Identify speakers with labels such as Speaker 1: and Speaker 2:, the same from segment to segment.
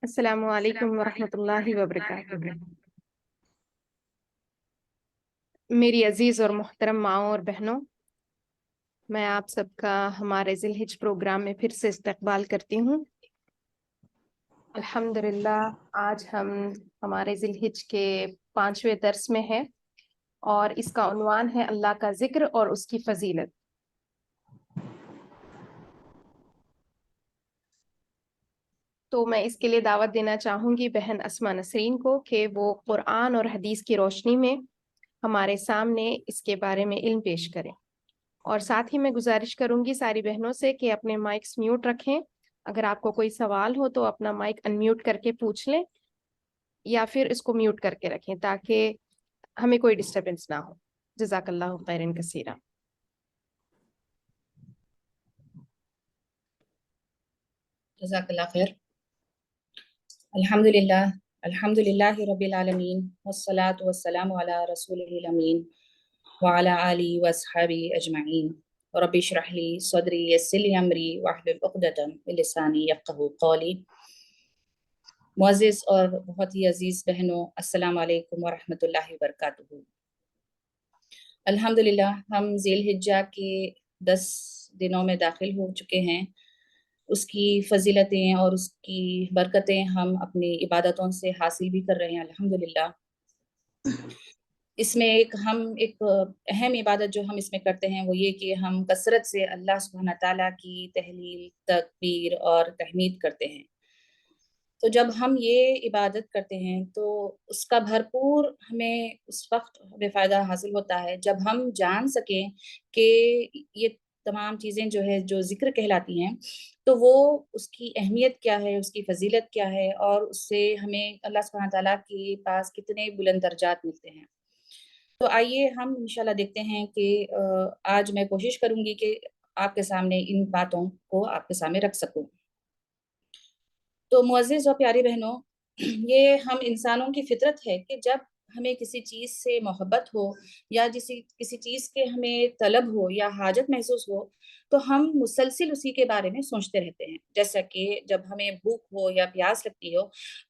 Speaker 1: السلام علیکم ورحمۃ اللہ وبرکاتہ۔ میری عزیز اور محترم ماؤں اور بہنوں، میں آپ سب کا ہمارے ذی الحج پروگرام میں پھر سے استقبال کرتی ہوں۔ الحمدللہ آج ہم ہمارے ذی الحج کے 5ویں درس میں ہیں اور اس کا عنوان ہے اللہ کا ذکر اور اس کی فضیلت۔ تو میں اس کے لیے دعوت دینا چاہوں گی بہن اسماء نسرین کو کہ وہ قرآن اور حدیث کی روشنی میں ہمارے سامنے اس کے بارے میں علم پیش کریں، اور ساتھ ہی میں گزارش کروں گی ساری بہنوں سے کہ اپنے مائکس میوٹ رکھیں۔ اگر آپ کو کوئی سوال ہو تو اپنا مائک انمیوٹ کر کے پوچھ لیں یا پھر اس کو میوٹ کر کے رکھیں تاکہ ہمیں کوئی ڈسٹربنس نہ ہو۔ جزاک اللہ خیرن کثیرا۔
Speaker 2: جزاک اللہ خیر۔ الحمدللہ رب العالمین والصلاة والسلام علی رسولہ الامین وعلی آلہ واصحابہ اجمعین۔ رب اشرح لی صدری یسر لی امری واحلل عقدۃ من لسانی یفقہوا قولی۔ معزز اور بہت ہی عزیز بہنوں، السلام علیکم ورحمۃ اللہ وبرکاتہ۔ الحمدللہ ہم ذی الحجہ کے 10 دنوں میں داخل ہو چکے ہیں۔ اس کی فضیلتیں اور اس کی برکتیں ہم اپنی عبادتوں سے حاصل بھی کر رہے ہیں الحمدللہ۔ اس میں ایک اہم عبادت جو ہم اس میں کرتے ہیں وہ یہ کہ ہم کثرت سے اللہ سبحانہ تعالیٰ کی تحلیل، تکبیر اور تحمید کرتے ہیں۔ تو جب ہم یہ عبادت کرتے ہیں تو اس کا بھرپور ہمیں اس وقت ہمیں فائدہ حاصل ہوتا ہے جب ہم جان سکیں کہ یہ تمام چیزیں جو ذکر کہلاتی ہیں تو وہ اس کی اہمیت کیا ہے، اس کی فضیلت کیا ہے، اور اس سے ہمیں اللہ سبحانہ تعالیٰ کے پاس کتنے بلند درجات ملتے ہیں۔ تو آئیے ہم انشاءاللہ دیکھتے ہیں کہ آج میں کوشش کروں گی کہ آپ کے سامنے ان باتوں کو آپ کے سامنے رکھ سکوں۔ تو معزز اور پیاری بہنوں، یہ ہم انسانوں کی فطرت ہے کہ جب ہمیں کسی چیز سے محبت ہو یا کسی چیز کے ہمیں طلب ہو یا حاجت محسوس ہو تو ہم مسلسل اسی کے بارے میں سوچتے رہتے ہیں۔ جیسا کہ جب ہمیں بھوک ہو یا پیاس لگتی ہو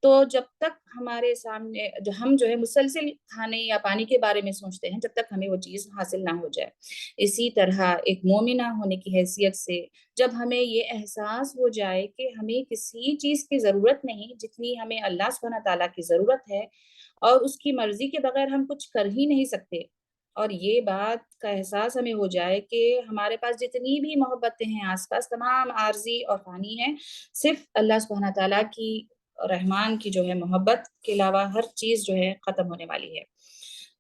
Speaker 2: تو جب تک ہمارے سامنے ہم مسلسل کھانے یا پانی کے بارے میں سوچتے ہیں جب تک ہمیں وہ چیز حاصل نہ ہو جائے۔ اسی طرح ایک مومنہ ہونے کی حیثیت سے جب ہمیں یہ احساس ہو جائے کہ ہمیں کسی چیز کی ضرورت نہیں جتنی ہمیں اللہ سبحانہ تعالیٰ کی ضرورت ہے اور اس کی مرضی کے بغیر ہم کچھ کر ہی نہیں سکتے، اور یہ بات کا احساس ہمیں ہو جائے کہ ہمارے پاس جتنی بھی محبتیں ہیں آس پاس تمام عارضی اور فانی ہیں، صرف اللہ سبحانہ تعالیٰ کی رحمان کی محبت کے علاوہ ہر چیز ختم ہونے والی ہے۔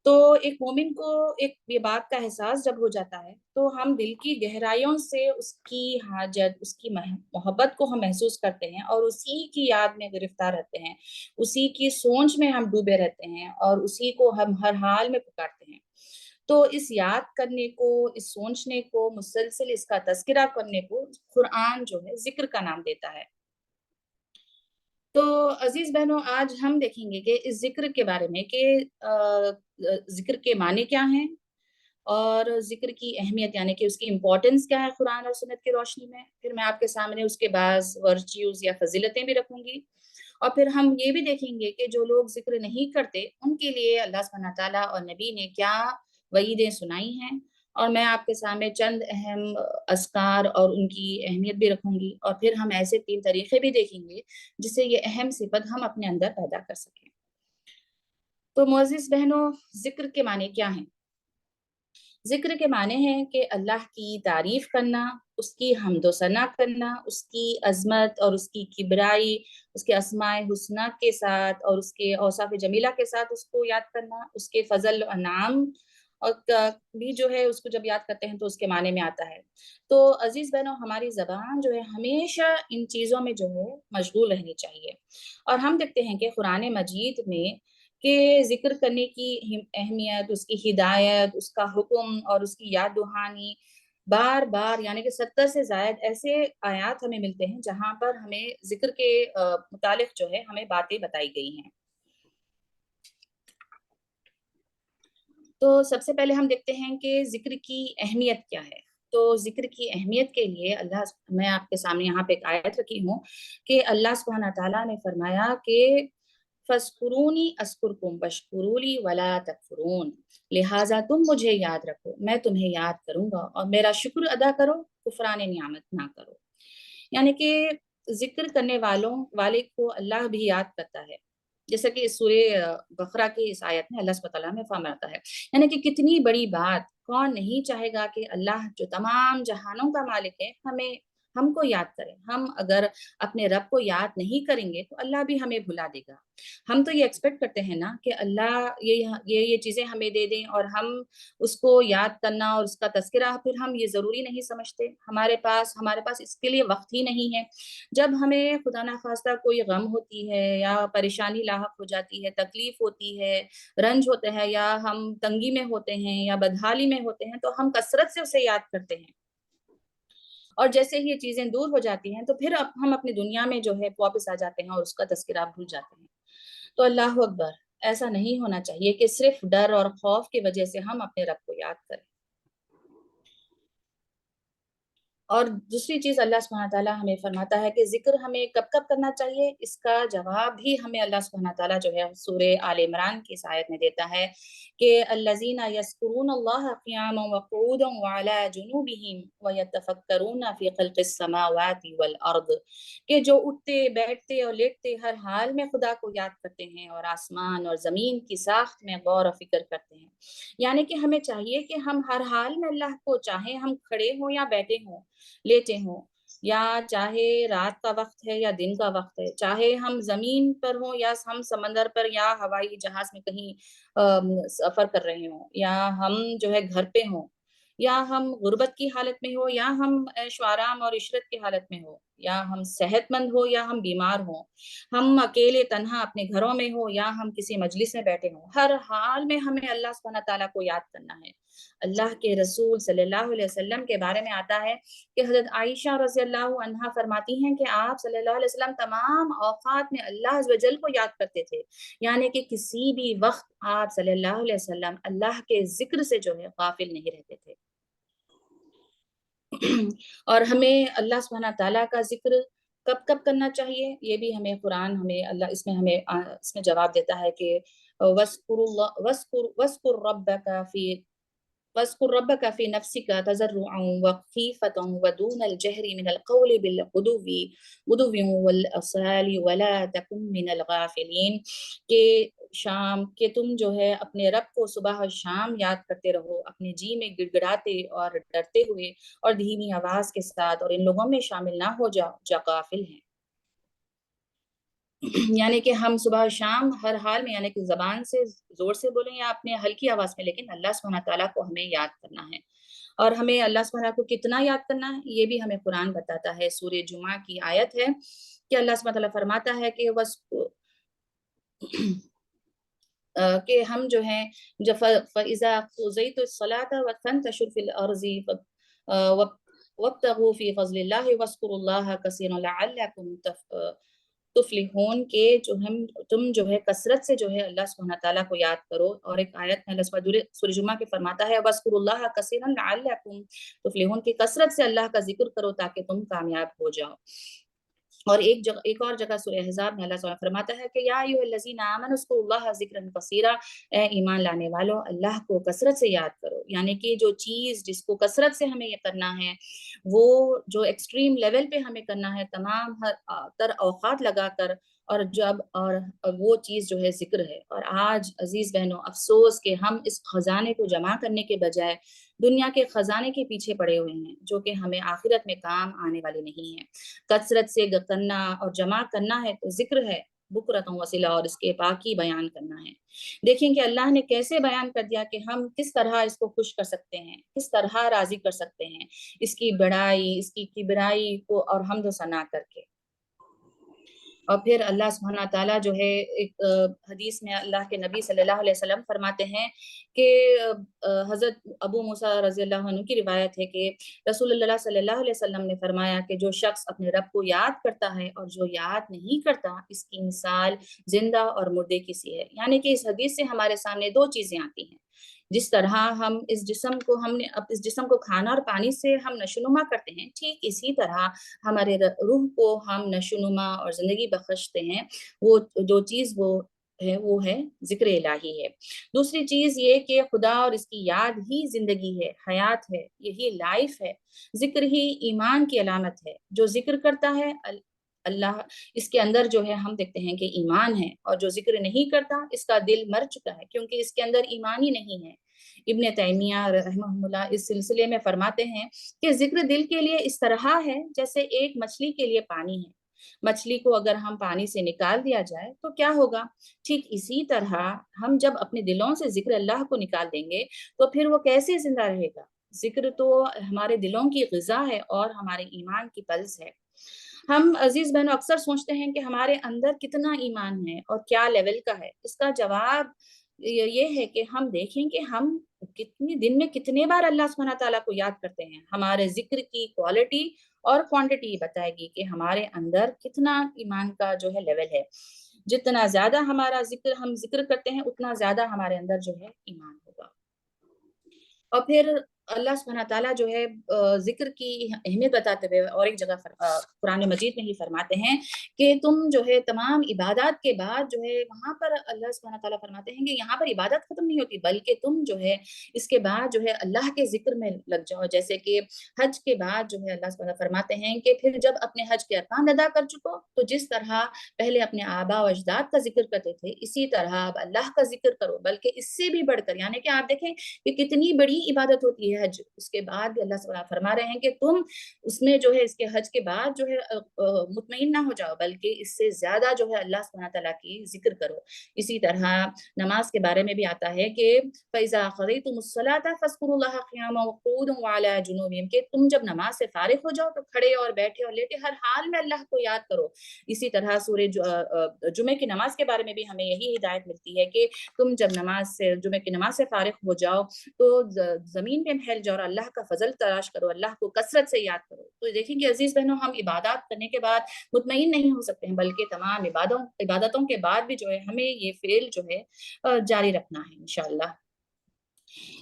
Speaker 2: تو ایک مومن کو یہ بات کا احساس جب ہو جاتا ہے تو ہم دل کی گہرائیوں سے اس کی حاجت، اس کی محبت کو ہم محسوس کرتے ہیں اور اسی کی یاد میں گرفتار رہتے ہیں، اسی کی سوچ میں ہم ڈوبے رہتے ہیں اور اسی کو ہم ہر حال میں پکارتے ہیں۔ تو اس یاد کرنے کو، اس سوچنے کو، مسلسل اس کا تذکرہ کرنے کو قرآن ذکر کا نام دیتا ہے۔ تو عزیز بہنوں، آج ہم دیکھیں گے کہ اس ذکر کے بارے میں کہ ذکر کے معنی کیا ہیں اور ذکر کی اہمیت یعنی کہ اس کی امپورٹنس کیا ہے قرآن اور سنت کی روشنی میں۔ پھر میں آپ کے سامنے اس کے بعض ورچیوز یا فضیلتیں بھی رکھوں گی، اور پھر ہم یہ بھی دیکھیں گے کہ جو لوگ ذکر نہیں کرتے ان کے لیے اللہ سبحانہ تعالیٰ اور نبی نے کیا وعیدیں سنائی ہیں، اور میں آپ کے سامنے چند اہم اذکار اور ان کی اہمیت بھی رکھوں گی، اور پھر ہم ایسے 3 طریقے بھی دیکھیں گے جس سے یہ اہم صفت ہم اپنے اندر پیدا کر سکیں۔ تو معزز بہنوں، ذکر کے معنی کیا ہیں؟ ذکر کے معنی ہیں کہ اللہ کی تعریف کرنا، اس کی حمد و ثنا کرنا، اس کی عظمت اور اس کی کبرائی، اس کے اسماء حسنہ کے ساتھ اور اس کے اوصاف جمیلہ کے ساتھ اس کو یاد کرنا، اس کے فضل و انعام اور بھی اس کو جب یاد کرتے ہیں تو اس کے معنی میں آتا ہے۔ تو عزیز بہنوں، ہماری زبان ہمیشہ ان چیزوں میں مشغول رہنی چاہیے، اور ہم دیکھتے ہیں کہ قرآن مجید میں کہ ذکر کرنے کی اہمیت، اس کی ہدایت، اس کا حکم اور اس کی یاد دہانی بار بار یعنی کہ 70 سے زائد ایسے آیات ہمیں ملتے ہیں جہاں پر ہمیں ذکر کے متعلق ہمیں باتیں بتائی گئی ہیں۔ تو سب سے پہلے ہم دیکھتے ہیں کہ ذکر کی اہمیت کیا ہے۔ تو ذکر کی اہمیت کے لیے میں آپ کے سامنے یہاں پہ ایک آیت رکھی ہوں کہ اللہ سبحانہ تعالیٰ نے فرمایا کہ فَاذْكُرُونِي أَذْكُرْكُمْ وَاشْكُرُوا لِي وَلَا تَكْفُرُونَ، لہٰذا تم مجھے یاد رکھو، میں تمہیں یاد کروں گا، اور میرا شکر ادا کرو، کفران نعمت نہ کرو۔ یعنی کہ ذکر کرنے والے کو اللہ بھی یاد کرتا ہے، جیسا کہ سورہ بقرہ کی اس آیت میں اللہ سبحانہ تعالیٰ میں فرماتا ہے، یعنی کہ کتنی بڑی بات، کون نہیں چاہے گا کہ اللہ جو تمام جہانوں کا مالک ہے ہم کو یاد کرے۔ ہم اگر اپنے رب کو یاد نہیں کریں گے تو اللہ بھی ہمیں بھلا دے گا۔ ہم تو یہ ایکسپیکٹ کرتے ہیں نا کہ اللہ یہ چیزیں ہمیں دے دیں، اور ہم اس کو یاد کرنا اور اس کا تذکرہ پھر ہم یہ ضروری نہیں سمجھتے، ہمارے پاس اس کے لیے وقت ہی نہیں ہے۔ جب ہمیں خدا نخواستہ کوئی غم ہوتی ہے یا پریشانی لاحق ہو جاتی ہے، تکلیف ہوتی ہے، رنج ہوتے ہیں، یا ہم تنگی میں ہوتے ہیں یا بدحالی میں ہوتے ہیں، تو ہم کثرت سے اسے یاد کرتے ہیں، اور جیسے ہی یہ چیزیں دور ہو جاتی ہیں تو پھر ہم اپنی دنیا میں جو ہے واپس آ جاتے ہیں اور اس کا تذکرہ بھول جاتے ہیں۔ تو اللہ اکبر، ایسا نہیں ہونا چاہیے کہ صرف ڈر اور خوف کی وجہ سے ہم اپنے رب کو یاد کریں۔ اور دوسری چیز اللہ سبحانہ تعالیٰ ہمیں فرماتا ہے کہ ذکر ہمیں کب کب کرنا چاہیے، اس کا جواب بھی ہمیں اللہ سبحانہ تعالیٰ جو ہے سورہ آل عمران کی اس آیت میں دیتا ہے کہ الذین یذکرون اللہ قیاما وقعودا وعلی جنوبہم ویتفکرون فی خلق السماوات والارض، کہ جو اٹھتے بیٹھتے اور لیٹتے ہر حال میں خدا کو یاد کرتے ہیں اور آسمان اور زمین کی ساخت میں غور و فکر کرتے ہیں۔ یعنی کہ ہمیں چاہیے کہ ہم ہر حال میں اللہ کو، چاہے ہم کھڑے ہوں یا بیٹھے ہوں، لیٹے ہوں، یا چاہے رات کا وقت ہے یا دن کا وقت ہے، چاہے ہم زمین پر ہوں یا ہم سمندر پر یا ہوائی جہاز میں کہیں سفر کر رہے ہوں، یا ہم جو ہے گھر پہ ہوں، یا ہم غربت کی حالت میں ہو، یا ہم عیش و آرام اور عشرت کی حالت میں ہو، یا ہم صحت مند ہو یا ہم بیمار ہوں، ہم اکیلے تنہا اپنے گھروں میں ہو یا ہم کسی مجلس میں بیٹھے ہوں، ہر حال میں ہمیں اللہ سبحانہ تعالیٰ کو یاد کرنا ہے۔ اللہ کے رسول صلی اللہ علیہ وسلم کے بارے میں آتا ہے کہ حضرت عائشہ رضی اللہ عنہا فرماتی ہیں کہ آپ صلی اللہ علیہ وسلم تمام اوقات میں اللہ عز و جل کو یاد کرتے تھے، یعنی کہ کسی بھی وقت آپ صلی اللہ علیہ وسلم اللہ کے ذکر سے جو ہے غافل نہیں رہتے تھے۔ اور ہمیں اللہ سبحانہ تعالیٰ کا ذکر کب کب کرنا چاہیے، یہ بھی ہمیں قرآن اللہ اس میں جواب دیتا ہے کہ وَاذْكُرْ رَبَّكَ فِي نَفْسِكَ تَضَرُّعًا وَخِيفَةً وَدُونَ الْجَهْرِ مِنَ الْقَوْلِ بِالْغُدُوِّ وَالْآصَالِ وَلَا تَكُن مِّنَ الْغَافِلِينَ، کہ تم جو ہے اپنے رب کو صبح اور شام یاد کرتے رہو، اپنے جی میں گڑ گڑاتے اور ڈرتے ہوئے اور دھیمی آواز کے ساتھ، اور ان لوگوں میں شامل نہ ہو جاؤ جو غافل ہیں۔ یعنی کہ ہم صبح و شام ہر حال میں، یعنی کہ زبان سے زور سے بولیں یا اپنے ہلکی آواز میں، لیکن اللہ سبحانہ تعالیٰ کو ہمیں یاد کرنا ہے۔ اور ہمیں اللہ سبحانہ کو کتنا یاد کرنا ہے یہ بھی ہمیں قرآن بتاتا ہے۔ سورہ جمعہ کی آیت ہے کہ اللہ سبحانہ تعالیٰ فرماتا ہے کہ ہم جو ہیں فَإِذَا قُضِيتُ الصَّلَاةَ وَانتَشِرُوا فِي الْأَرْضِ وَابْتَغُوا فِي فَضْلِ اللَّهِ وَاذْكُرُوا اللَّهَ كَثِيرًا لَعَلَّكُمْ تفلحون، کہ تم جو ہے کثرت سے جو ہے اللہ سبحانہ تعالیٰ کو یاد کرو۔ اور ایک آیت میں اللہ سورہ جمعہ کے فرماتا ہے وَاذْكُرُوا اللَّهَ كَثِيرًا لَعَلَّكُمْ تفلحون، کہ کثرت سے اللہ کا ذکر کرو تاکہ تم کامیاب ہو جاؤ۔ اور ایک اور جگہ سورہ احزاب میں اللہ تعالیٰ فرماتا ہے کہ یا ایھا الذین آمنوا اذکروا اللہ ذکرا کثیرا، اے ایمان لانے والو اللہ کو کثرت سے یاد کرو۔ یعنی کہ جو چیز جس کو کثرت سے ہمیں یہ کرنا ہے، وہ جو ایکسٹریم لیول پہ ہمیں کرنا ہے، تمام تر اوقات لگا کر، اور وہ چیز جو ہے ذکر ہے۔ اور آج عزیز بہنوں افسوس کہ ہم اس خزانے کو جمع کرنے کے بجائے دنیا کے خزانے کے پیچھے پڑے ہوئے ہیں، جو کہ ہمیں آخرت میں کام آنے والی نہیں ہے۔ کثرت سے کرنا اور جمع کرنا ہے تو ذکر ہے، بکرۃ وصیلہ، اور اس کے پاکی بیان کرنا ہے۔ دیکھیں کہ اللہ نے کیسے بیان کر دیا کہ ہم کس طرح اس کو خوش کر سکتے ہیں، کس طرح راضی کر سکتے ہیں، اس کی بڑائی، اس کی کبرائی کو اور حمد و ثنا کر کے۔ اور پھر اللہ سبحانہ تعالیٰ جو ہے ایک حدیث میں اللہ کے نبی صلی اللہ علیہ وسلم فرماتے ہیں کہ حضرت ابو موسیٰ رضی اللہ عنہ کی روایت ہے کہ رسول اللہ صلی اللہ علیہ وسلم نے فرمایا کہ جو شخص اپنے رب کو یاد کرتا ہے اور جو یاد نہیں کرتا، اس کی مثال زندہ اور مردے کی سی ہے۔ یعنی کہ اس حدیث سے ہمارے سامنے دو چیزیں آتی ہیں، جس طرح ہم اس جسم کو کھانا اور پانی سے ہم نشوونما کرتے ہیں، ٹھیک اسی طرح ہمارے روح کو ہم نشوونما اور زندگی بخشتے ہیں۔ وہ جو چیز وہ ہے ذکر الہی ہے۔ دوسری چیز یہ کہ خدا اور اس کی یاد ہی زندگی ہے، حیات ہے، یہی لائف ہے۔ ذکر ہی ایمان کی علامت ہے۔ جو ذکر کرتا ہے اللہ، اس کے اندر جو ہے ہم دیکھتے ہیں کہ ایمان ہے، اور جو ذکر نہیں کرتا اس کا دل مر چکا ہے، کیونکہ اس کے اندر ایمان ہی نہیں ہے۔ ابن تیمیہ رحمہ اللہ اس سلسلے میں فرماتے ہیں کہ ذکر دل کے لیے اس طرح ہے جیسے ایک مچھلی کے لیے پانی ہے۔ مچھلی کو اگر ہم پانی سے نکال دیا جائے تو کیا ہوگا؟ ٹھیک اسی طرح ہم جب اپنے دلوں سے ذکر اللہ کو نکال دیں گے تو پھر وہ کیسے زندہ رہے گا؟ ذکر تو ہمارے دلوں کی غذا ہے اور ہمارے ایمان کی پلس ہے۔ ہم عزیز بہنوں اکثر سوچتے ہیں کہ ہمارے اندر کتنا ایمان ہے اور کیا لیول کا ہے۔ اس کا جواب یہ ہے کہ ہم دیکھیں کہ ہم دن میں کتنے بار اللہ سبحانہ تعالیٰ کو یاد کرتے ہیں۔ ہمارے ذکر کی کوالٹی اور کوانٹٹی بتائے گی کہ ہمارے اندر کتنا ایمان کا جو ہے لیول ہے۔ جتنا زیادہ ہم ذکر کرتے ہیں اتنا زیادہ ہمارے اندر جو ہے ایمان ہوگا۔ اور پھر اللہ سبحانہ تعالیٰ جو ہے ذکر کی اہمیت بتاتے ہوئے اور ایک جگہ قرآن مجید میں ہی فرماتے ہیں کہ تم جو ہے تمام عبادات کے بعد جو ہے وہاں پر اللہ سبحانہ تعالیٰ فرماتے ہیں کہ یہاں پر عبادت ختم نہیں ہوتی، بلکہ تم جو ہے اس کے بعد جو ہے اللہ کے ذکر میں لگ جاؤ۔ جیسے کہ حج کے بعد جو ہے اللہ سبحانہ تعالیٰ فرماتے ہیں کہ پھر جب اپنے حج کے ارکان ادا کر چکو تو جس طرح پہلے اپنے آبا و اجداد کا ذکر کرتے تھے اسی طرح اب اللہ کا ذکر کرو، بلکہ اس سے بھی بڑھ کر، یعنی کہ آپ دیکھیں کہ کتنی بڑی عبادت ہوتی ہے حج۔ اس کے بعد بھی اللہ سبحانہ فرما رہے ہیں کہ تم اس میں جو ہے اس کے حج کے بعد جو ہے مطمئن نہ ہو جاؤ، بلکہ اس سے زیادہ جو ہے اللہ سبحانہ تعالیٰ کی ذکر کرو۔ اسی طرح نماز کے بارے میں بھی آتا ہے کہ فَإِذَا قَضَيْتُمُ الصَّلَاةَ فَاذْكُرُوا اللَّهَ قِيَامًا وَقُعُودًا وَعَلَىٰ جُنُوبِهِمْ، کہ تم جب نماز سے فارغ ہو جاؤ تو کھڑے اور بیٹھے اور لیٹے ہر حال میں اللہ کو یاد کرو۔ اسی طرح سورہ جمعے کی نماز کے بارے میں بھی ہمیں یہی ہدایت ملتی ہے کہ تم جب جمعے کی نماز سے فارغ ہو جاؤ تو زمین پہ پھیل جاؤ اور اللہ کا فضل تلاش کرو، اللہ کو کثرت سے یاد کرو۔ تو دیکھیں کہ عزیز بہنوں، ہم عبادات کرنے کے بعد مطمئن نہیں ہو سکتے ہیں، بلکہ تمام عبادتوں کے بعد بھی جو ہے ہمیں یہ فعل جو ہے جاری رکھنا ہے انشاءاللہ۔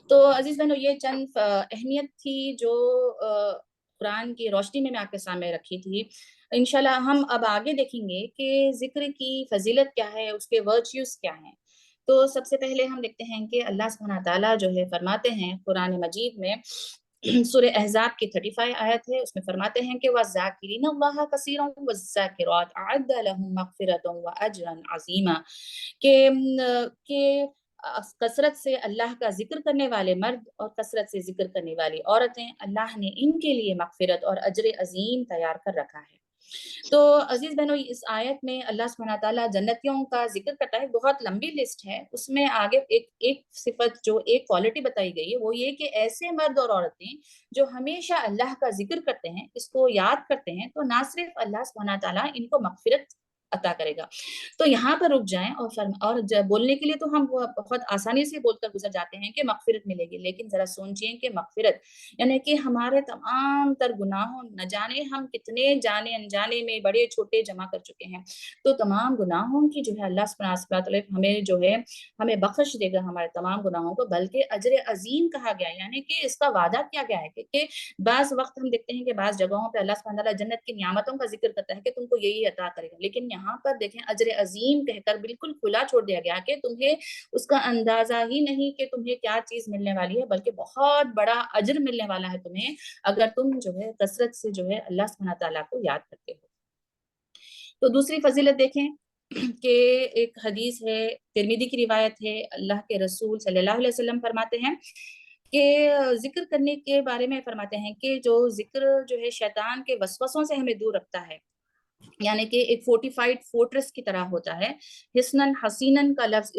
Speaker 2: تو عزیز بہنوں، یہ چند اہمیت تھی جو قرآن کی روشنی میں آپ کے سامنے رکھی تھی۔ انشاءاللہ ہم اب آگے دیکھیں گے کہ ذکر کی فضیلت کیا ہے، اس کے ورچیوز کیا ہیں۔ تو سب سے پہلے ہم دیکھتے ہیں کہ اللہ سبحانہ تعالیٰ جو ہے فرماتے ہیں قرآن مجید میں، سورہ احزاب کی 35 آیت ہے، اس میں فرماتے ہیں کہ وَالذَّاكِرِينَ اللَّهَ كَثِيرًا وَالذَّاكِرَاتِ أَعَدَّ لَهُم مَغْفِرَةً وَأَجْرًا عَظِيمًا، کہ کثرت سے اللہ کا ذکر کرنے والے مرد اور کثرت سے ذکر کرنے والی عورتیں، اللہ نے ان کے لیے مغفرت اور اجر عظیم تیار کر رکھا ہے۔ تو عزیز بہنوں، اس آیت میں اللہ سبحانہ تعالیٰ جنتیوں کا ذکر کرتا ہے، بہت لمبی لسٹ ہے، اس میں آگے ایک صفت جو ایک کوالٹی بتائی گئی ہے وہ یہ کہ ایسے مرد اور عورتیں جو ہمیشہ اللہ کا ذکر کرتے ہیں، اس کو یاد کرتے ہیں، تو نہ صرف اللہ سبحانہ تعالیٰ ان کو مغفرت عطا کرے گا۔ تو یہاں پر رک جائیں اور بولنے کے لیے تو ہم بہت آسانی سے بول کر گزر جاتے ہیں کہ مغفرت ملے گی، لیکن ذرا سوچئیں کہ مغفرت یعنی کہ ہمارے تمام تر گناہوں، نہ جانے ہم کتنے جانے انجانے میں بڑے چھوٹے جمع کر چکے ہیں، تو تمام گناہوں کی جو ہے اللہ سبحانہ تعالیٰ ہمیں جو ہے ہمیں بخش دے گا ہمارے تمام گناہوں کو، بلکہ اجر عظیم کہا گیا ہے، یعنی کہ اس کا وعدہ کیا گیا ہے کہ بعض وقت ہم دیکھتے ہیں کہ بعض جگہوں پہ اللہ سبحانہ تعالیٰ جنت کی نعمتوں کا ذکر کرتا ہے کہ تم کو یہی عطا کرے گا، لیکن یہاں پر دیکھیں اجر عظیم کہہ کر بالکل کھلا چھوڑ دیا گیا کہ تمہیں اس کا اندازہ ہی نہیں کہ تمہیں کیا چیز ملنے والی ہے، بلکہ بہت بڑا اجر ملنے والا ہے تمہیں اگر تم جو ہے کثرت سے جو ہے اللہ سبحانہ تعالیٰ کو یاد کرتے ہو۔ تو دوسری فضیلت دیکھیں کہ ایک حدیث ہے، ترمذی کی روایت ہے، اللہ کے رسول صلی اللہ علیہ وسلم فرماتے ہیں کہ ذکر کرنے کے بارے میں فرماتے ہیں کہ جو ذکر جو ہے شیطان کے وسوسوں سے ہمیں دور رکھتا ہے، یعنی کہ ایک فورٹیفائڈ فورٹریس کی طرح ہوتا ہے۔ حسنن حسینن کا لفظ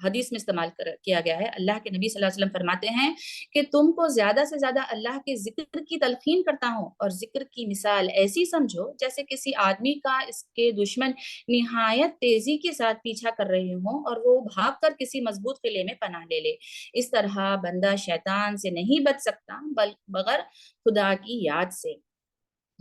Speaker 2: حدیث میں استعمال کیا گیا ہے۔ اللہ کے نبی صلی اللہ علیہ وسلم فرماتے ہیں کہ تم کو زیادہ سے زیادہ اللہ کے ذکر کی تلقین کرتا ہوں، اور ذکر کی مثال ایسی سمجھو جیسے کسی آدمی کا اس کے دشمن نہایت تیزی کے ساتھ پیچھا کر رہے ہوں اور وہ بھاگ کر کسی مضبوط قلعے میں پناہ لے لے۔ اس طرح بندہ شیطان سے نہیں بچ سکتا بغیر خدا کی یاد سے۔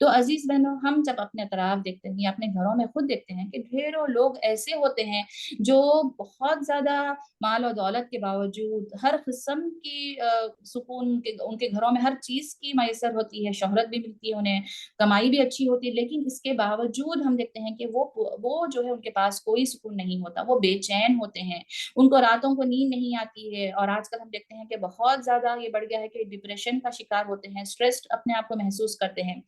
Speaker 2: تو عزیز بہنوں، ہم جب اپنے اطراف دیکھتے ہیں یا اپنے گھروں میں خود دیکھتے ہیں کہ ڈھیروں لوگ ایسے ہوتے ہیں جو بہت زیادہ مال و دولت کے باوجود، ہر قسم کی سکون ان کے گھروں میں ہر چیز کی میسر ہوتی ہے، شہرت بھی ملتی ہے انہیں، کمائی بھی اچھی ہوتی ہے، لیکن اس کے باوجود ہم دیکھتے ہیں کہ وہ جو ہے ان کے پاس کوئی سکون نہیں ہوتا، وہ بے چین ہوتے ہیں، ان کو راتوں کو نیند نہیں آتی ہے، اور آج کل ہم دیکھتے ہیں کہ بہت زیادہ یہ بڑھ گیا ہے کہ ڈپریشن کا شکار ہوتے ہیں، اسٹریسڈ اپنے آپ کو محسوس کرتے ہیں۔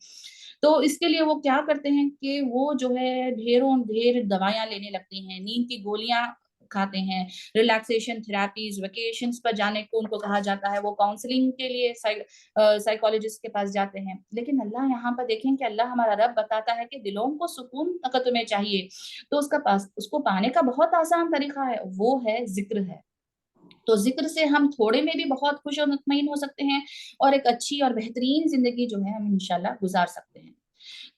Speaker 2: تو اس کے لیے وہ کیا کرتے ہیں کہ وہ جو ہے ڈھیروں ڈھیر دوائیاں لینے لگتی ہیں، نیند کی گولیاں کھاتے ہیں، ریلیکسیشن تھراپیز، ویکیشنز پر جانے کو ان کو کہا جاتا ہے، وہ کاؤنسلنگ کے لیے سائیکالوجسٹ کے پاس جاتے ہیں۔ لیکن اللہ یہاں پر دیکھیں کہ اللہ ہمارا رب بتاتا ہے کہ دلوں کو سکون اگر تمہیں چاہیے تو اس کو پانے کا بہت آسان طریقہ ہے، وہ ہے ذکر ہے۔ تو ذکر سے ہم تھوڑے میں بھی بہت خوش اور مطمئن ہو سکتے ہیں، اور ایک اچھی اور بہترین زندگی جو ہے ہم انشاءاللہ گزار سکتے ہیں۔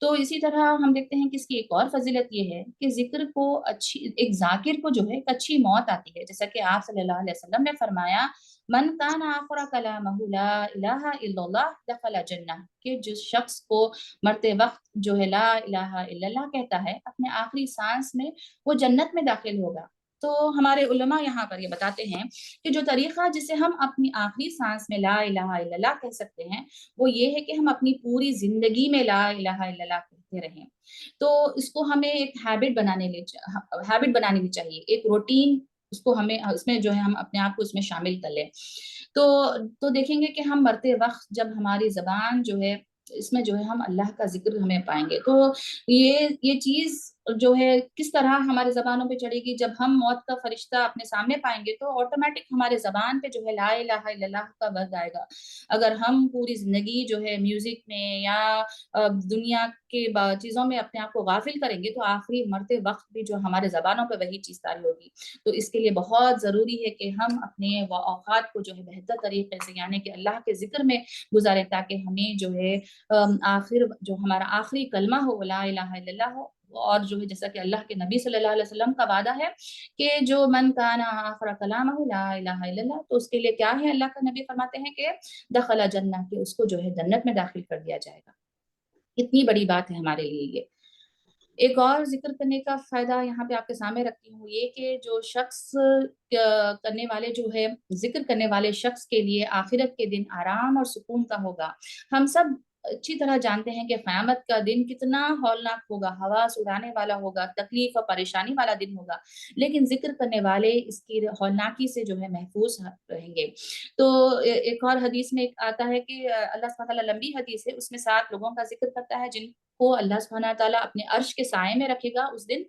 Speaker 2: تو اسی طرح ہم دیکھتے ہیں کہ اس کی ایک اور فضیلت یہ ہے کہ ذکر کو ایک ذاکر کو جو ہے ایک اچھی موت آتی ہے، جیسا کہ آپ صلی اللہ علیہ وسلم نے فرمایا، من کان آخر کلامہ لا الہ الا اللہ دخل جنہ، کہ جس شخص کو مرتے وقت جو ہے لا الہ الا اللہ کہتا ہے اپنے آخری سانس میں، وہ جنت میں داخل ہوگا۔ تو ہمارے علماء یہاں پر یہ بتاتے ہیں کہ جو طریقہ جسے ہم اپنی آخری سانس میں لا الہ الا اللہ کہہ سکتے ہیں، وہ یہ ہے کہ ہم اپنی پوری زندگی میں لا الہ الا اللہ کہتے رہیں۔ تو اس کو ہمیں ایک ہیبٹ بنانی چاہیے، ایک روٹین، اس کو ہمیں اس میں جو ہے ہم اپنے آپ کو اس میں شامل کر لیں۔ تو دیکھیں گے کہ ہم مرتے وقت جب ہماری زبان جو ہے اس میں جو ہے ہم اللہ کا ذکر ہمیں پائیں گے، تو یہ چیز جو ہے کس طرح ہمارے زبانوں پہ چڑھے گی، جب ہم موت کا فرشتہ اپنے سامنے پائیں گے تو آٹومیٹک ہمارے زبان پہ جو ہے لا الہ الا اللہ کا ورد آئے گا۔ اگر ہم پوری زندگی جو ہے میوزک میں یا دنیا کے چیزوں میں اپنے آپ کو غافل کریں گے تو آخری مرتے وقت بھی جو ہمارے زبانوں پہ وہی چیز طاری ہوگی۔ تو اس کے لیے بہت ضروری ہے کہ ہم اپنے اوقات کو جو ہے بہتر طریقے سے، یعنی کہ اللہ کے ذکر میں گزاریں، تاکہ ہمیں جو ہے آخر جو ہمارا آخری کلمہ ہو لا الہ الا اللہ ہو، اور جو ہے جیسا کہ اللہ کے نبی صلی اللہ علیہ وسلم کا وعدہ ہے کہ جو من کان آخر کلامہ لا الہ الا اللہ، تو اس کے لیے کیا ہے، اللہ کا نبی فرماتے ہیں کہ دخل جنہ، کہ اس کو جو ہے جنت میں داخل کر دیا جائے گا۔ اتنی بڑی بات ہے ہمارے لیے یہ۔ ایک اور ذکر کرنے کا فائدہ یہاں پہ آپ کے سامنے رکھتی ہوں، یہ کہ جو شخص کرنے والے جو ہے ذکر کرنے والے شخص کے لیے آخرت کے دن آرام اور سکون کا ہوگا۔ ہم سب اچھی طرح جانتے ہیں کہ قیامت کا دن کتنا ہولناک ہوگا، حواس اڑانے والا ہوگا، تکلیف اور پریشانی والا دن ہوگا، لیکن ذکر کرنے والے اس کی ہولناکی سے جو ہے محفوظ رہیں گے۔ تو ایک اور حدیث میں آتا ہے کہ اللہ سبحانہ تعالیٰ، لمبی حدیث ہے، اس میں 7 لوگوں کا ذکر کرتا ہے جن کو اللہ سبحانہ تعالیٰ اپنے عرش کے سائے میں رکھے گا اس دن،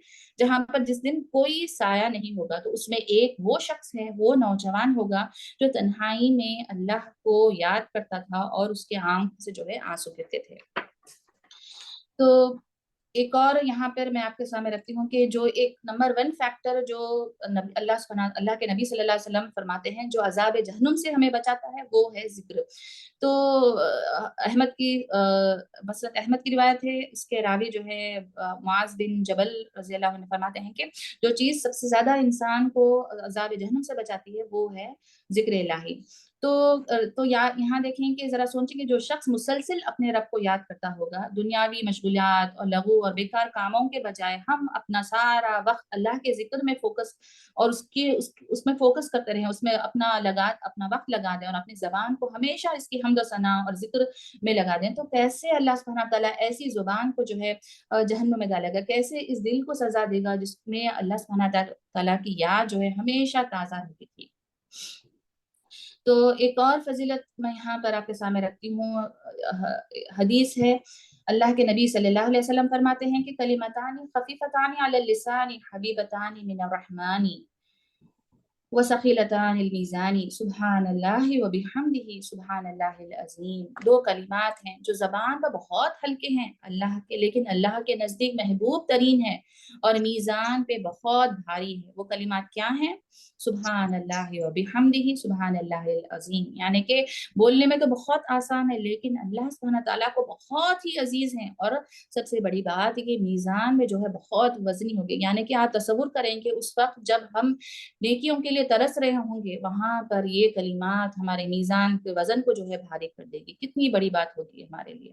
Speaker 2: جس دن کوئی سایہ نہیں ہوگا۔ تو اس میں ایک وہ شخص ہے، وہ نوجوان ہوگا جو تنہائی میں اللہ کو یاد کرتا تھا اور اس کے آنکھ سے جو ہے آنسو گرتے تھے۔ تو ایک اور یہاں پر میں آپ کے سامنے رکھتی ہوں کہ جو ایک نمبر 1 فیکٹر جو اللہ کے نبی صلی اللہ علیہ وسلم فرماتے ہیں جو عذاب جہنم سے ہمیں بچاتا ہے، وہ ہے ذکر۔ تو مسند احمد کی روایت ہے، اس کے راوی جو ہے معاذ بن جبل رضی اللہ عنہ فرماتے ہیں کہ جو چیز سب سے زیادہ انسان کو عذاب جہنم سے بچاتی ہے وہ ہے ذکر الہی۔ تو یہاں دیکھیں کہ ذرا سوچیں کہ جو شخص مسلسل اپنے رب کو یاد کرتا ہوگا، دنیاوی مشغولیات اور لغو اور بیکار کاموں کے بجائے ہم اپنا سارا وقت اللہ کے ذکر میں فوکس اور اس میں فوکس کرتے رہیں، اس میں اپنا وقت لگا دیں اور اپنی زبان کو ہمیشہ اس کی حمد و ثنا اور ذکر میں لگا دیں، تو کیسے اللہ سبحانہ تعالیٰ ایسی زبان کو جو ہے جہنم میں ڈالے گا، کیسے اس دل کو سزا دے گا جس میں اللہ سبحانہ تعالیٰ کی یاد جو ہے ہمیشہ تازہ رہتی تھی۔ تو ایک اور فضیلت میں یہاں پر آپ کے سامنے رکھتی ہوں، حدیث ہے، اللہ کے نبی صلی اللہ علیہ وسلم فرماتے ہیں کہ کلمتان خفیفتان علی اللسان حبیبتان من الرحمن وثقیلتان الميزان سبحان اللہ وبحمدہ سبحان اللہ العظیم۔ 2 کلمات ہیں جو زبان پر بہت ہلکے ہیں اللہ کے، لیکن اللہ کے نزدیک محبوب ترین ہیں اور میزان پہ بہت بھاری ہے۔ وہ کلمات کیا ہیں؟ سبحان اللہ وبحمدہ سبحان اللہ العظیم، یعنی کہ بولنے میں تو بہت آسان ہے لیکن اللہ سبحانہ تعالیٰ کو بہت ہی عزیز ہیں، اور سب سے بڑی بات ہے کہ میزان میں جو ہے بہت وزنی ہوگی، یعنی کہ آپ تصور کریں کہ اس وقت جب ہم نیکیوں کے لیے ترس رہے ہوں گے، وہاں پر یہ کلمات ہمارے میزان کے وزن کو جو ہے بھاری کر دے گی، کتنی بڑی بات ہوگی ہمارے لیے۔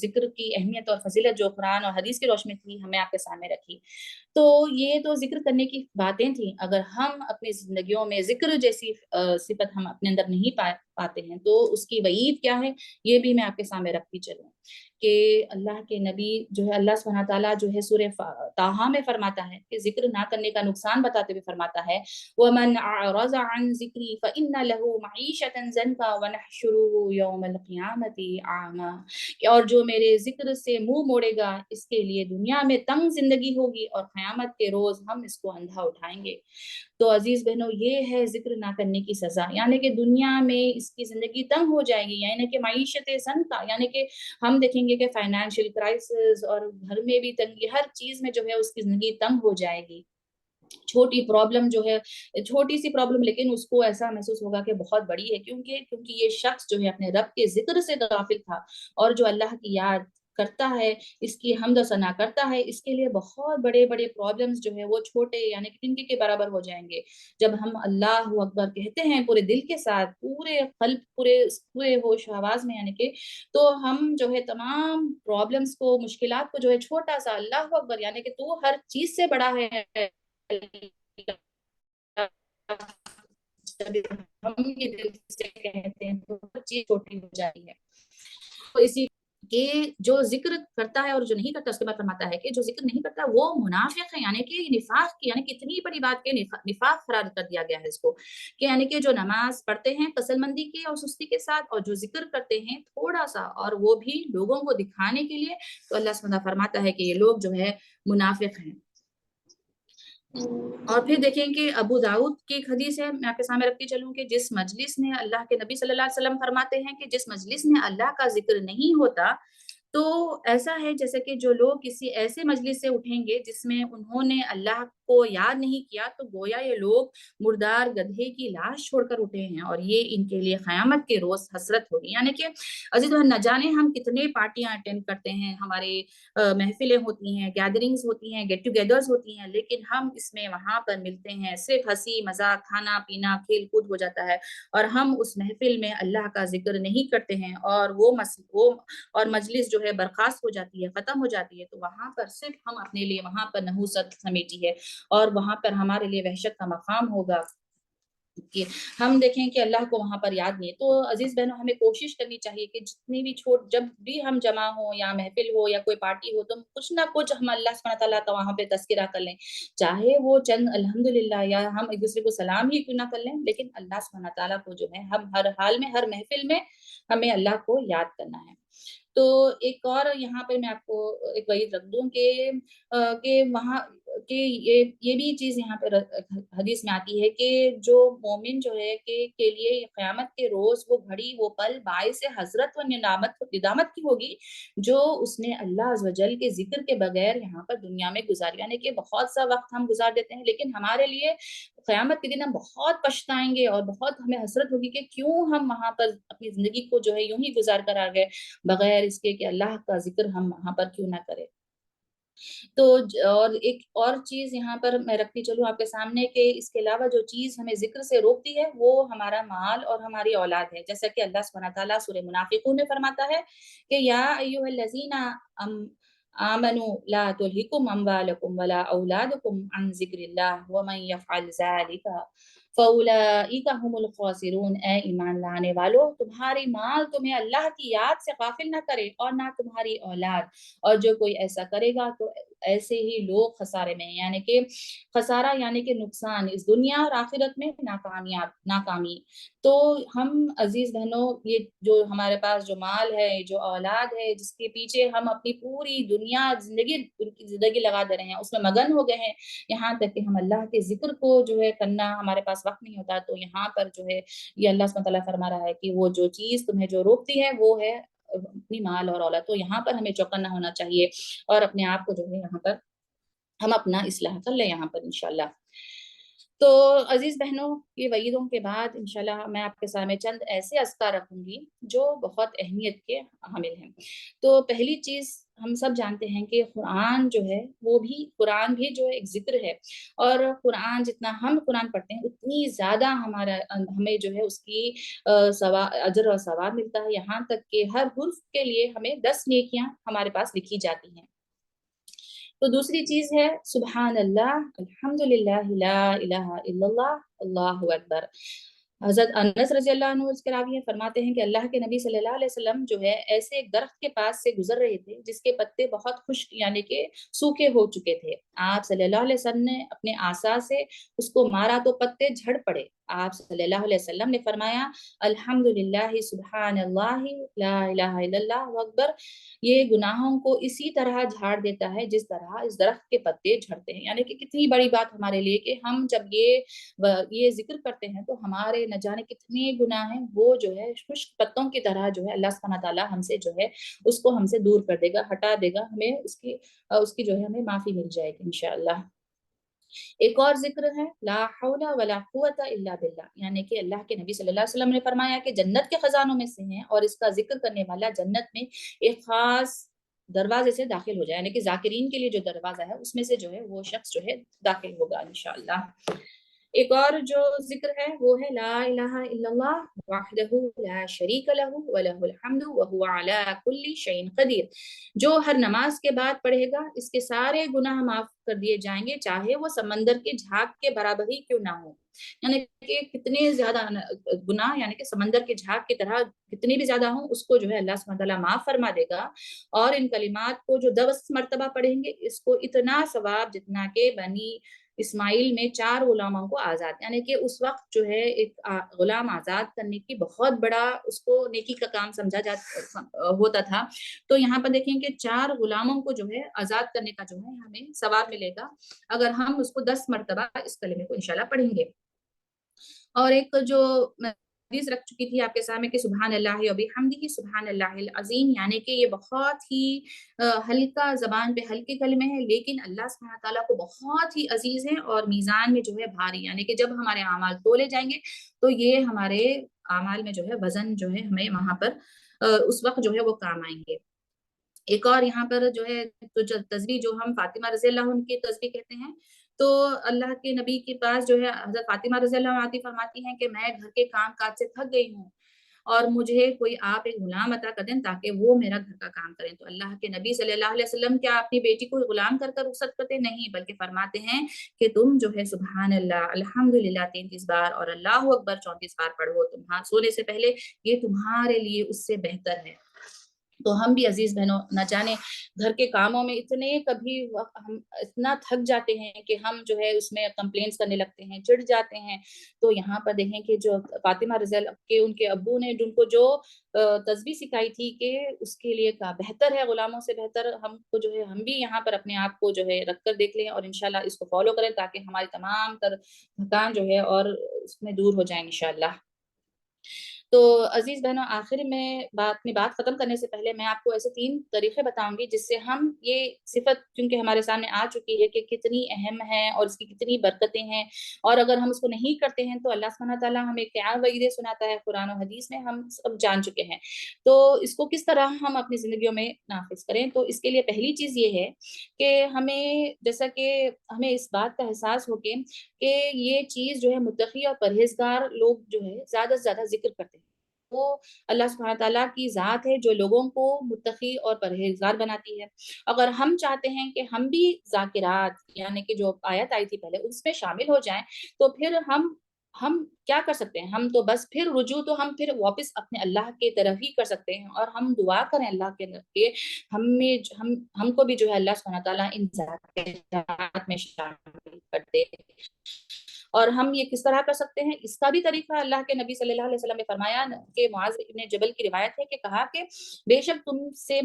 Speaker 2: ذکر کی اہمیت اور فضیلت جو قرآن اور حدیث کی روشنی تھی ہمیں آپ کے سامنے رکھی. تو یہ تو ذکر کرنے کی باتیں تھیں. اگر ہم اپنی زندگیوں میں ذکر جیسی صفت ہم اپنے اندر نہیں پاتے ہیں تو اس کی وعید کیا ہے یہ بھی میں آپ کے سامنے رکھتی چلوں کہ اللہ کے نبی جو ہے اللہ سبحانہ تعالیٰ جو ہے سورہ طٰہٰ میں فرماتا ہے کہ ذکر نہ کرنے کا نقصان بتاتے ہوئے فرماتا ہے وَمَنْ أَعْرَضَ عَنْ ذِكْرِي فَإِنَّ لَهُ مَعِيشَةً ضَنْكًا وَنَحْشُرُهُ يَوْمَ الْقِيَامَةِ أَعْمَىٰ. اور جو میرے ذکر سے منہ موڑے گا اس کے لیے دنیا میں تنگ زندگی ہوگی اور قیامت کے روز ہم اس کو اندھا اٹھائیں گے. تو عزیز بہنوں یہ ہے ذکر نہ کرنے کی سزا. یعنی کہ دنیا میں اس کی زندگی تنگ ہو جائے گی. یعنی کہ معیشت زنکا یعنی کہ ہم دیکھیں گے کہ فائنینشیل کرائسس اور گھر میں بھی تنگی ہر چیز میں جو ہے اس کی زندگی تنگ ہو جائے گی. چھوٹی پرابلم جو ہے چھوٹی سی پرابلم لیکن اس کو ایسا محسوس ہوگا کہ بہت بڑی ہے کیونکہ یہ شخص جو ہے اپنے رب کے ذکر سے غافل تھا اور جو اللہ کی یاد کرتا ہے اس کی حمد و ثنا کرتا ہے اس کے لیے بہت بڑے بڑے پرابلمز جو ہے وہ چھوٹے یعنی کہ تنکے کے برابر ہو جائیں گے. جب ہم اللہ اکبر کہتے ہیں پورے دل کے ساتھ پورے قلب پورے ہوش آواز میں یعنی کہ تو ہم جو ہے تمام پرابلمز کو مشکلات کو جو ہے چھوٹا سا اللہ اکبر یعنی کہ تو ہر چیز سے بڑا ہے ہم یہ دل سے کہتے ہیں تو ہر چیز چھوٹی ہو جاتی ہے. تو اسی کہ جو ذکر کرتا ہے اور جو نہیں کرتا اس کے بعد فرماتا ہے کہ جو ذکر نہیں کرتا وہ منافق ہے یعنی کہ نفاق کی یعنی کہ اتنی بڑی بات کہ نفاق قرار کر دیا گیا ہے اس کو کہ یعنی کہ جو نماز پڑھتے ہیں کسل مندی کی اور سستی کے ساتھ اور جو ذکر کرتے ہیں تھوڑا سا اور وہ بھی لوگوں کو دکھانے کے لیے تو اللہ سبحانہ فرماتا ہے کہ یہ لوگ جو ہے منافق ہیں. اور پھر دیکھیں کہ ابو داؤد کی ایک حدیث ہے میں آپ کے سامنے رکھتی چلوں کہ جس مجلس میں اللہ کے نبی صلی اللہ علیہ وسلم فرماتے ہیں کہ جس مجلس میں اللہ کا ذکر نہیں ہوتا تو ایسا ہے جیسے کہ جو لوگ کسی ایسے مجلس سے اٹھیں گے جس میں انہوں نے اللہ کو یاد نہیں کیا تو گویا یہ لوگ مردار گدھے کی لاش چھوڑ کر اٹھے ہیں اور یہ ان کے لیے قیامت کے روز حسرت ہوگی. یعنی کہ عزیز نہ جانے ہم کتنے پارٹیاں اٹینڈ کرتے ہیں ہمارے محفلیں ہوتی ہیں گیدرنگز ہوتی ہیں گیٹ ٹوگیدرز ہوتی ہیں لیکن ہم اس میں وہاں پر ملتے ہیں صرف ہنسی مذاق کھانا پینا کھیل کود ہو جاتا ہے اور ہم اس محفل میں اللہ کا ذکر نہیں کرتے ہیں اور وہ اور مجلس جو ہے برخاست ہو جاتی ہے ختم ہو جاتی ہے تو وہاں پر صرف ہم اپنے لیے وہاں پر نحوست سمیٹی ہے اور وہاں پر ہمارے لیے وحشت کا مقام ہوگا کہ ہم دیکھیں کہ اللہ کو وہاں پر یاد نہیں ہے. تو عزیز بہنوں ہمیں کوشش کرنی چاہیے کہ جتنی بھی جب بھی ہم جمع ہوں یا محفل ہو یا کوئی پارٹی ہو تو کچھ نہ کچھ ہم اللہ سبحانہ تعالیٰ کا وہاں پہ تذکرہ کر لیں چاہے وہ چند الحمدللہ یا ہم ایک دوسرے کو سلام ہی کیوں نہ کر لیں لیکن اللہ سبحانہ تعالیٰ کو جو ہے ہم ہر حال میں ہر محفل میں ہمیں اللہ کو یاد کرنا ہے. تو ایک اور یہاں پہ میں آپ کو ایک وعید رکھ دوں کہ وہاں کہ یہ بھی چیز یہاں پہ حدیث میں آتی ہے کہ جو مومن جو ہے کہ کے لیے قیامت کے روز وہ گھڑی وہ پل باعث حسرت و ندامت کی ہوگی جو اس نے اللہ عز و جل کے ذکر کے بغیر یہاں پر دنیا میں گزار یعنی کہ بہت سا وقت ہم گزار دیتے ہیں لیکن ہمارے لیے قیامت کے دن ہم بہت پچھتائیں گے اور بہت ہمیں حسرت ہوگی کہ کیوں ہم وہاں پر اپنی زندگی کو جو ہے یوں ہی گزار کر آ گئے بغیر اس کے کہ اللہ کا ذکر ہم وہاں پر کیوں نہ کریں. تو اور ایک اور چیز یہاں پر میں رکھتی چلوں آپ کے سامنے کہ اس کے علاوہ جو چیز ہمیں ذکر سے روکتی ہے وہ ہمارا مال اور ہماری اولاد ہے جیسا کہ اللہ سبحانہ تعالیٰ سورہ منافقون میں فرماتا ہے کہ یا ایھا الذین آمنوا لا تلہکم اموالکم ولا اولادکم عن ذکر اللہ ومن یفعل ذلک فاولئک هم الخاسرون. اے ایمان لانے والو تمہاری مال تمہیں اللہ کی یاد سے غافل نہ کرے اور نہ تمہاری اولاد اور جو کوئی ایسا کرے گا تو ایسے ہی لوگ خسارے میں یعنی کہ خسارہ یعنی کہ نقصان اس دنیا اور آخرت میں ناکامی. تو ہم عزیز بہنوں یہ جو ہمارے پاس جو مال ہے جو اولاد ہے جس کے پیچھے ہم اپنی پوری دنیا زندگی لگا دے رہے ہیں اس میں مگن ہو گئے ہیں یہاں تک کہ ہم اللہ کے ذکر کو جو ہے کرنا ہمارے پاس وقت نہیں ہوتا تو یہاں پر جو ہے یہ اللہ سبحانہ تعالیٰ فرما رہا ہے کہ وہ جو چیز تمہیں جو روکتی ہے وہ ہے اپنی مال اور اولاد. تو یہاں پر ہمیں چوکنا ہونا چاہیے اور اپنے آپ کو جو ہے یہاں پر ہم اپنا اصلاح کر لیں یہاں پر انشاءاللہ. تو عزیز بہنوں، یہ وعیدوں کے بعد انشاءاللہ میں آپ کے سامنے چند ایسے اذکار رکھوں گی جو بہت اہمیت کے حامل ہیں۔ تو پہلی چیز، ہم سب جانتے ہیں کہ قرآن جو ہے وہ بھی، قرآن بھی جو ہے ایک ذکر ہے، اور قرآن جتنا ہم قرآن پڑھتے ہیں اتنی زیادہ ہمیں جو ہے اس کی اجر اور ثواب ملتا ہے، یہاں تک کہ ہر حرف کے لیے ہمیں 10 نیکیاں ہمارے پاس لکھی جاتی ہیں۔ تو دوسری چیز ہے سبحان اللہ، الحمد للہ، لا الہ الا اللہ، اللہ اکبر۔ حضرت انس رضی اللہ عنہ اس کے راوی ہیں، فرماتے ہیں کہ اللہ کے نبی صلی اللہ علیہ وسلم جو ہے ایسے ایک درخت کے پاس سے گزر رہے تھے جس کے پتے بہت خشک یعنی کہ سوکھے ہو چکے تھے۔ آپ صلی اللہ علیہ وسلم نے اپنے عصا سے اس کو مارا تو پتے جھڑ پڑے۔ آپ صلی اللہ علیہ وسلم نے فرمایا الحمد للہ، سبحان اللہ، لا الہ الا اللہ اکبر۔ یہ گناہوں کو اسی طرح جھاڑ دیتا ہے جس طرح اس درخت کے پتے جھڑتے ہیں، یعنی کہ کتنی بڑی بات ہمارے لیے کہ ہم جب یہ ذکر کرتے ہیں تو ہمارے نہ جانے کتنے گناہ ہیں وہ جو ہے خشک پتوں کی طرح جو ہے اللہ سبحانہ تعالیٰ ہم سے جو ہے اس کو ہم سے دور کر دے گا، ہٹا دے گا، ہمیں اس کی جو ہے ہمیں معافی مل جائے گی انشاءاللہ۔ ایک اور ذکر ہے لا حول ولا قوت الا باللہ، یعنی کہ اللہ کے نبی صلی اللہ علیہ وسلم نے فرمایا کہ جنت کے خزانوں میں سے ہیں، اور اس کا ذکر کرنے والا جنت میں ایک خاص دروازے سے داخل ہو جائے، یعنی کہ ذاکرین کے لیے جو دروازہ ہے اس میں سے جو ہے وہ شخص جو ہے داخل ہوگا انشاءاللہ۔ ایک اور جو ذکر ہے وہ ہے لا الہ الا اللہ وحدہ لا شریک لہ ولہ الحمد وہو علی کل شیء قدیر۔ جو ہر نماز کے بعد پڑھے گا اس کے سارے گناہ معاف کر دیے جائیں گے، چاہے وہ سمندر کے جھاگ کے برابر ہی کیوں نہ ہو، یعنی کہ کتنے زیادہ گناہ، یعنی کہ سمندر کے جھاگ کی طرح کتنے بھی زیادہ ہوں اس کو جو ہے اللہ سبحانہ تعالیٰ معاف فرما دے گا۔ اور ان کلمات کو جو 10 مرتبہ پڑھیں گے اس کو اتنا ثواب جتنا کہ بنی اسماعیل میں 4 غلاموں کو آزاد، یعنی کہ اس وقت جو ہے ایک غلام آزاد کرنے کی بہت بڑا اس کو نیکی کا کام سمجھا ہوتا تھا۔ تو یہاں پر دیکھیں کہ 4 غلاموں کو جو ہے آزاد کرنے کا جو ہے ہمیں ثواب ملے گا اگر ہم اس کو 10 مرتبہ اس کلمے کو انشاءاللہ پڑھیں گے۔ اور ایک جو میں حدیث رکھ چکی تھی آپ کے سامنے کہ سبحان اللہ و بحمدہ سبحان اللہ العظیم، یعنی کہ یہ بہت ہی ہلکا، زبان پہ ہلکے کلمے ہیں لیکن اللہ سبحانہ تعالیٰ کو بہت ہی عزیز ہیں اور میزان میں جو ہے بھاری، یعنی کہ جب ہمارے اعمال تولے جائیں گے تو یہ ہمارے اعمال میں جو ہے وزن جو ہے ہمیں وہاں پر اس وقت جو ہے وہ کام آئیں گے۔ ایک اور یہاں پر جو ہے تسبیح جو ہم فاطمہ رضی اللہ عنہ کی تسبیح کہتے ہیں، تو اللہ کے نبی کے پاس جو ہے حضرت فاطمہ رضی اللہ عنہ فرماتی ہیں کہ میں گھر کے کام کاج سے تھک گئی ہوں اور مجھے کوئی آپ ایک غلام عطا کر دیں تاکہ وہ میرا گھر کا کام کریں۔ تو اللہ کے نبی صلی اللہ علیہ وسلم کیا اپنی بیٹی کو غلام کر کر رخصت کرتے؟ نہیں، بلکہ فرماتے ہیں کہ تم جو ہے سبحان اللہ الحمدللہ 33 بار اور اللہ اکبر 34 بار پڑھو تمہارے سونے سے پہلے، یہ تمہارے لیے اس سے بہتر ہے۔ تو ہم بھی عزیز بہنوں نہ جانے گھر کے کاموں میں کبھی ہم اتنا تھک جاتے ہیں کہ ہم جو ہے اس میں کمپلینس کرنے لگتے ہیں، چڑ جاتے ہیں۔ تو یہاں پر دیکھیں کہ جو فاطمہ رضی اللہ کے ان کے ابو نے جن کو جو تسبیح سکھائی تھی کہ اس کے لیے کا بہتر ہے، غلاموں سے بہتر، ہم کو جو ہے ہم بھی یہاں پر اپنے آپ کو جو ہے رکھ کر دیکھ لیں اور انشاءاللہ اس کو فالو کریں تاکہ ہماری تمام تر تھکان جو ہے اور اس میں دور ہو جائیں انشاءاللہ۔ تو عزیز بہنوں، آخر میں بات ختم کرنے سے پہلے میں آپ کو ایسے 3 طریقے بتاؤں گی جس سے ہم یہ صفت کیونکہ ہمارے سامنے آ چکی ہے کہ کتنی اہم ہے اور اس کی کتنی برکتیں ہیں، اور اگر ہم اس کو نہیں کرتے ہیں تو اللہ سبحانہ تعالیٰ ہمیں کیا وعیدیں سناتا ہے قرآن و حدیث میں ہم سب جان چکے ہیں۔ تو اس کو کس طرح ہم اپنی زندگیوں میں نافذ کریں؟ تو اس کے لیے پہلی چیز یہ ہے کہ ہمیں جیسا کہ ہمیں اس بات کا احساس ہو کہ یہ چیز جو ہے متقی اور پرہیزگار لوگ جو ہے زیادہ سے زیادہ ذکر کرتے ہیں۔ وہ اللہ سبحانہ تعالیٰ کی ذات ہے جو لوگوں کو متقی اور پرہیزگار بناتی ہے۔ اگر ہم چاہتے ہیں کہ ہم بھی ذاکرات یعنی کہ جو آیت آئی تھی پہلے اس میں شامل ہو جائیں تو پھر ہم کیا کر سکتے ہیں؟ ہم تو بس پھر رجوع تو ہم پھر واپس اپنے اللہ کی طرف ہی کر سکتے ہیں، اور ہم دعا کریں اللہ کے ہم کو بھی جو ہے اللہ سبحانہ تعالیٰ ان ذاکرات میں شامل کر دے۔ اور ہم یہ کس طرح کر سکتے ہیں؟ اس کا بھی طریقہ اللہ کے نبی صلی اللہ علیہ وسلم نے فرمایا کہ معاذ ابن جبل کی روایت ہے کہ کہا کہ بے شک تم سے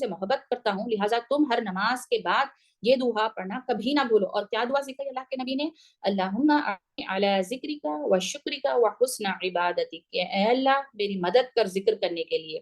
Speaker 2: محبت کرتا ہوں، لہٰذا تم ہر نماز کے بعد یہ دعا پڑھنا کبھی نہ بھولو. اور کیا دعا سکھائی اللہ کے نبی نے؟ اللہم اعنی علی ذکرک و شکرک و حسن عبادتک، کہ اے اللہ میری مدد کر ذکر کرنے کے لیے،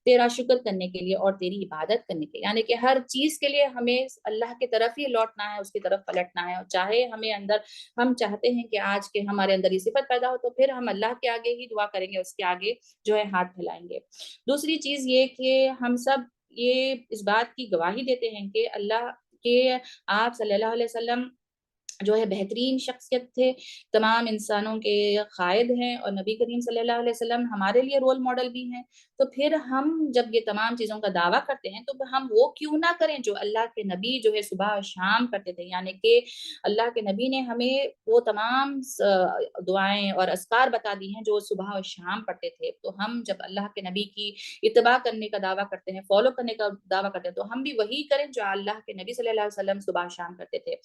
Speaker 2: تیرا شکر کرنے کے لیے اور تیری عبادت کرنے کے لیے. یعنی کہ ہر چیز کے لیے ہمیں اللہ کی طرف ہی لوٹنا ہے، اس کی طرف پلٹنا ہے. اور چاہے ہمیں اندر، ہم چاہتے ہیں کہ آج کے ہمارے اندر یہ صفت پیدا ہو، تو پھر ہم اللہ کے آگے ہی دعا کریں گے، اس کے آگے جو ہے ہاتھ پھیلائیں گے. دوسری چیز یہ کہ ہم سب یہ اس بات کی گواہی دیتے ہیں کہ اللہ کے آپ صلی اللہ علیہ وسلم جو ہے بہترین شخصیت تھے، تمام انسانوں کے قائد ہیں، اور نبی کریم صلی اللہ علیہ وسلم ہمارے لیے رول ماڈل بھی ہیں. تو پھر ہم جب یہ تمام چیزوں کا دعویٰ کرتے ہیں تو ہم وہ کیوں نہ کریں جو اللہ کے نبی جو ہے صبح اور شام کرتے تھے. یعنی کہ اللہ کے نبی نے ہمیں وہ تمام دعائیں اور اذکار بتا دی ہیں جو صبح اور شام پڑھتے تھے. تو ہم جب اللہ کے نبی کی اتباع کرنے کا دعویٰ کرتے ہیں، فالو کرنے کا دعویٰ کرتے ہیں، تو ہم بھی وہی کریں جو اللہ کے نبی صلی اللہ علیہ وسلم صبح شام کرتے تھے.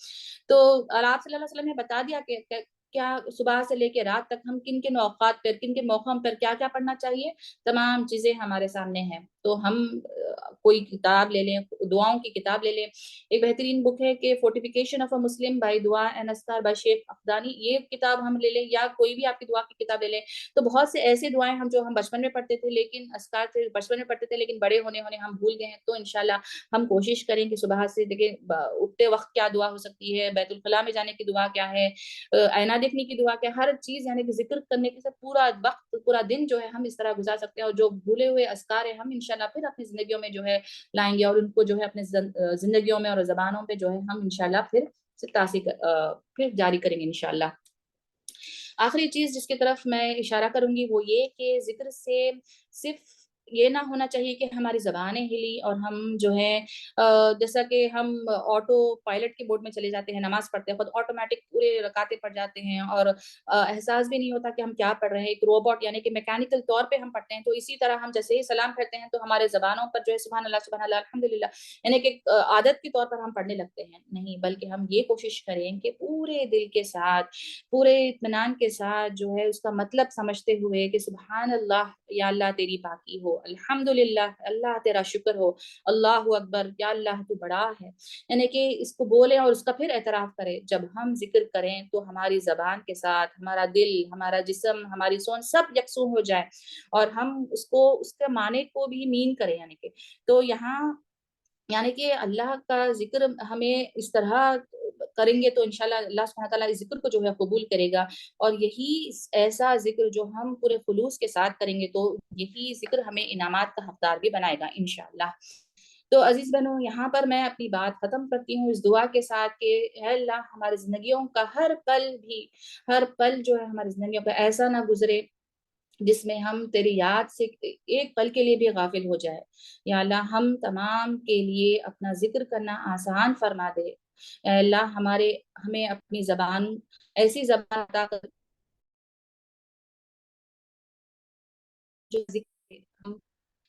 Speaker 2: تو آپ صلی اللہ علیہ وسلم نے بتا دیا کہ کیا صبح سے لے کے رات تک ہم کن کن اوقات پر، کن کن موقعوں پر کیا کیا پڑھنا چاہیے، تمام چیزیں ہمارے سامنے ہیں. تو ہم کوئی کتاب لے لیں، دعاؤں کی کتاب لے لیں. ایک بہترین بک ہے کہ fortification of a Muslim by دعا اینڈ اذکار بائی شیخ افدانی، یہ کتاب ہم لے لیں، یا کوئی بھی آپ کی دعا کی کتاب لے لیں. تو بہت سے ایسے دعائیں ہم بچپن میں پڑھتے تھے، لیکن اذکار تھے بچپن میں پڑھتے تھے لیکن بڑے ہونے ہم بھول گئے ہیں. تو انشاءاللہ ہم کوشش کریں کہ صبح سے دیکھیں اٹھتے وقت کیا دعا ہو سکتی ہے، بیت الخلاء میں جانے کی دعا کیا ہے، آئینہ دیکھنے کی دعا کیا، ہر چیز یعنی کہ ذکر کرنے کے ساتھ پورا وقت، پورا دن جو ہے ہم اس طرح گزار سکتے ہیں. اور جو بھولے ہوئے اذکار ہیں ہم انشاءاللہ پھر اپنی زندگیوں میں جو ہے لائیں گے، اور ان کو جو ہے اپنے زندگیوں میں اور زبانوں پہ جو ہے ہم انشاءاللہ پھر جاری کریں گے انشاءاللہ. آخری چیز جس کی طرف میں اشارہ کروں گی وہ یہ کہ ذکر سے صرف یہ نہ ہونا چاہیے کہ ہماری زبانیں ہلی اور ہم جو ہے جیسا کہ ہم آٹو پائلٹ کے موڈ میں چلے جاتے ہیں، نماز پڑھتے ہیں خود آٹومیٹک پورے رکعتیں پڑھ جاتے ہیں اور احساس بھی نہیں ہوتا کہ ہم کیا پڑھ رہے ہیں، ایک روبوٹ یعنی کہ میکینیکل طور پہ ہم پڑھتے ہیں. تو اسی طرح ہم جیسے ہی سلام پھیرتے ہیں تو ہمارے زبانوں پر جو ہے سبحان اللہ الحمدللہ یعنی کہ عادت کے طور پر ہم پڑھنے لگتے ہیں. نہیں، بلکہ ہم یہ کوشش کریں کہ پورے دل کے ساتھ، پورے اطمینان کے ساتھ جو ہے اس کا مطلب سمجھتے ہوئے کہ سبحان اللہ، یا اللہ تیری پاکی ہو، الحمدللہ اللہ تیرا شکر ہو، اللہ اکبر یا اللہ تو بڑا ہے، یعنی کہ اس کو بولیں اور اس کا پھر اعتراف کریں. جب ہم ذکر کریں تو ہماری زبان کے ساتھ ہمارا دل، ہمارا جسم، ہماری سوچ سب یکسو ہو جائے اور ہم اس کے معنی کو بھی مین کریں. یعنی کہ تو یہاں یعنی کہ اللہ کا ذکر ہمیں اس طرح کریں گے تو انشاءاللہ اللہ سبحانہ تعالیٰ اس ذکر کو جو ہے قبول کرے گا. اور یہی ایسا ذکر جو ہم پورے خلوص کے ساتھ کریں گے تو یہی ذکر ہمیں انعامات کا حقدار بھی بنائے گا انشاءاللہ. تو عزیز بہنوں، یہاں پر میں اپنی بات ختم کرتی ہوں اس دعا کے ساتھ کہ اے اللہ ہماری زندگیوں کا ہر پل جو ہے ہماری زندگیوں کا ایسا نہ گزرے جس میں ہم تیری یاد سے ایک پل کے لیے بھی غافل ہو جائے. یا اللہ ہم تمام کے لیے اپنا ذکر کرنا آسان فرما دے. اے اللہ ہمیں اپنی زبان، ایسی زبان عطا کر جو ذکر ہم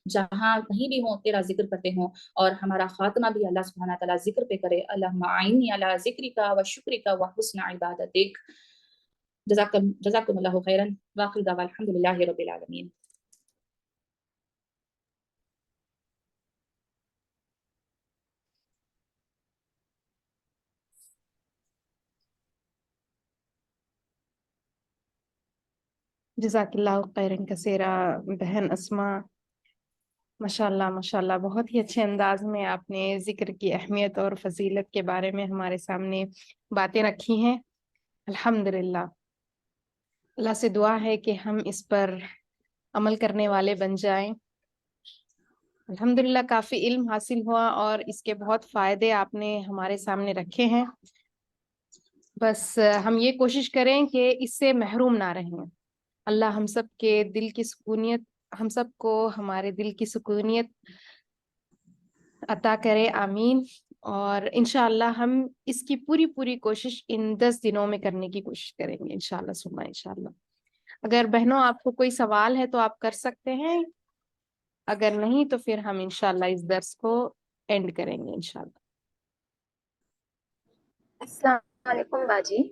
Speaker 2: جہاں کہیں بھی ہوں تیرا ذکر کرتے ہوں، اور ہمارا خاتمہ بھی اللہ سبحانہ تعالیٰ ذکر پہ کرے. اللہم اعنی علی ذکرک و شکرک و حسن عبادتک. جزاکم اللہ خیرا، واخر دعوانا الحمدللہ رب العالمین.
Speaker 1: جزاک اللہ خیرن کثیرہ بہن اسما، ماشاءاللہ ماشاءاللہ بہت ہی اچھے انداز میں آپ نے ذکر کی اہمیت اور فضیلت کے بارے میں ہمارے سامنے باتیں رکھی ہیں. الحمدللہ، اللہ سے دعا ہے کہ ہم اس پر عمل کرنے والے بن جائیں. الحمدللہ کافی علم حاصل ہوا اور اس کے بہت فائدے آپ نے ہمارے سامنے رکھے ہیں. بس ہم یہ کوشش کریں کہ اس سے محروم نہ رہیں. اللہ ہم سب کے دل کی سکونیت، ہم سب کو ہمارے دل کی سکونیت عطا کرے، آمین. اور انشاءاللہ ہم اس کی پوری کوشش ان 10 دنوں میں کرنے کی کوشش کریں گے انشاءاللہ ثم انشاءاللہ. اگر بہنوں آپ کو کوئی سوال ہے تو آپ کر سکتے ہیں، اگر نہیں تو پھر ہم انشاءاللہ اس درس کو اینڈ کریں گے انشاءاللہ.
Speaker 3: السلام علیکم باجی.